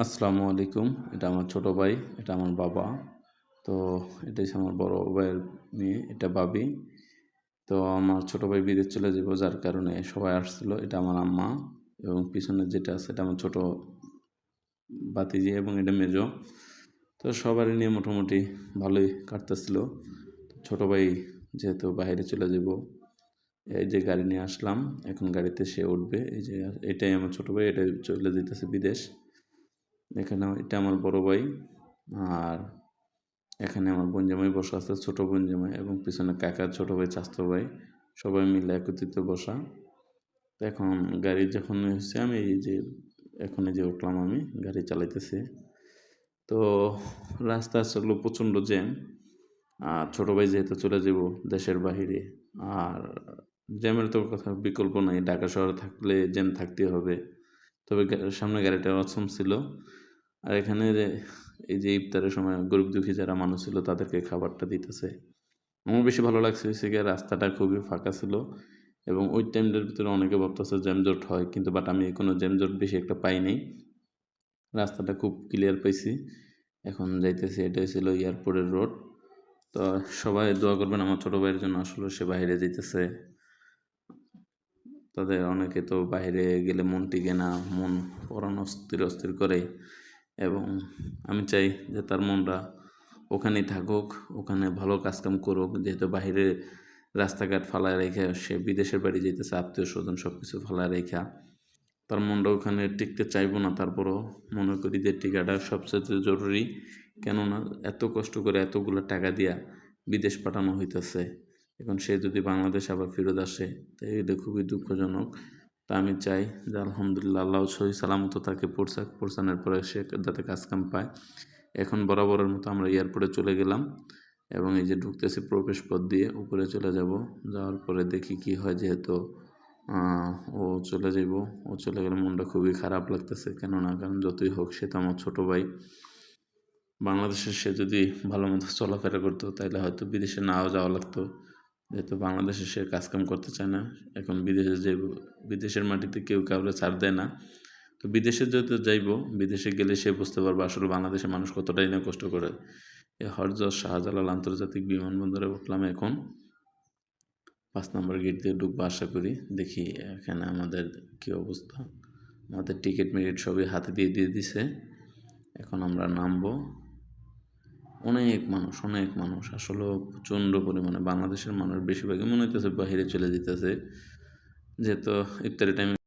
আসসালামু আলাইকুম। এটা আমার ছোট ভাই, এটা আমার বাবা। তো এটা হচ্ছে আমার বড় ভাইয়ের মেয়ে, এটা ভাবি। তো আমার ছোট ভাই বিদেশ চলে যাবো যার কারণে সবাই আসছিল। এটা আমার আম্মা এবং পিছনে যেটা আছে এটা আমার ছোট ভাতিজি এবং এটা মেজো। তো সবারই নিয়ে মোটামুটি ভালোই কাটতেছিল। ছোট ভাই যেহেতু বাইরে চলে যাব, এই যে গাড়ি নিয়ে আসলাম, এখন গাড়িতে সে উঠবে। এই যে এটাই আমার ছোট ভাই, এটাই চলে যেতেছে বিদেশ। এখানে এটা আমার বড় ভাই, আর এখানে আমার বোন জামাই বসা আছে, ছোট বোন জামাই এবং পিছনে কাকা, ছোট ভাই, চাচাতো ভাই, সবাই মিলে একত্রিত বসা। তো এখন গাড়ি যখন হচ্ছে আমি এই যে এখন এই যে উঠলাম, আমি গাড়ি চালাইতেছি। তো রাস্তা আসলে প্রচণ্ড জ্যাম। আর ছোটো ভাই যেহেতু চলে যাব দেশের বাহিরে, আর জ্যামের তো কথা বিকল্প নাই, ঢাকা শহরে থাকলে জ্যাম থাকতেই হবে। তবে সামনে গাড়িটা অসম ছিল। আর এখানে এই যে ইফতারের সময় গরিব দুঃখী যারা মানুষ ছিল তাদেরকে খাবারটা দিতেছে। আমার বেশি ভালো লাগছে হচ্ছে গিয়ে রাস্তাটা খুবই ফাঁকা ছিল, এবং ওই টাইমটার ভিতরে অনেকে ভাবতেছে জ্যামজট হয়, কিন্তু বাট আমি কোনো জ্যামজট বেশি একটা পাইনি। রাস্তাটা খুব ক্লিয়ার পাইছি। এখন যাইতেছি, এটাই ছিল এয়ারপোর্টের রোড। তো সবাই দোয়া করবেন আমার ছোটো ভাইয়ের জন্য, আসলে সে বাইরে যাইতেছে। তাদের অনেকে তো বাইরে গেলে মন টিকে না, মন পরাণ অস্থির অস্থির করে, এবং আমি চাই যে তার মনটা ওখানেই থাকুক, ওখানে ভালো কাজকাম করুক। যেহেতু বাইরে রাস্তাঘাট ফালায় রেখা সে বিদেশের বাড়ি যেতেছে, আত্মীয় স্বজন সব কিছু ফালায় রেখা তার মনটা ওখানে টিকতে চাইবো না। তারপরও মনে করি যে টিকাটা সবচেয়ে জরুরি, কেননা এত কষ্ট করে এতগুলো টাকা দিয়া বিদেশ পাঠানো হইতেছে, এখন সে যদি বাংলাদেশ আবার ফেরত আসে তাই এটা খুবই দুঃখজনক। তা আমি চাই যে আলহামদুলিল্লাহ আল্লাহ সহি সালামত তাকে পৌঁছানোর পরে সে যাতে কাজকাম পায়। এখন বরাবরের মতো আমরা এয়ারপোর্টে চলে গেলাম, এবং এই যে ঢুকতেছি প্রবেশ পথ দিয়ে, উপরে চলে যাব। যাওয়ার পরে দেখি কি হয়, যেহেতু ও চলে যাব, ও চলে গেলে মনটা খুবই খারাপ লাগতেছে। কারণ যতই হোক সে তো আমার ছোটো ভাই। বাংলাদেশে সে যদি ভালো মতো চলাফেরা করতো তাহলে হয়তো বিদেশে নাও যাওয়া লাগতো, যেহেতু বাংলাদেশে সে কাজকাম করতে চায় না। এখন বিদেশে যে বিদেশের মাটিতে কেউ কাউকে ছাড় দেয় না। তো বিদেশে যেহেতু যাইব, বিদেশে গেলে সে বুঝতে পারবে আসলে বাংলাদেশের মানুষ কতটাই না কষ্ট করে। এই হরজত শাহজালাল আন্তর্জাতিক বিমানবন্দরে উঠলাম, এখন 5 নম্বর গেট দিয়ে ঢুকবো আশা করি। দেখি এখানে আমাদের কী অবস্থা। আমাদের টিকিট মিকিট সবই হাতে দিয়ে দিছে। এখন আমরা নামবো। অনেক মানুষ আসলে প্রচণ্ড পরিমাণে। বাংলাদেশের মানুষ বেশিরভাগই মনে হইতেছে বাইরে চলে যেতেছে, যেহেতু ইফতারি টাইমে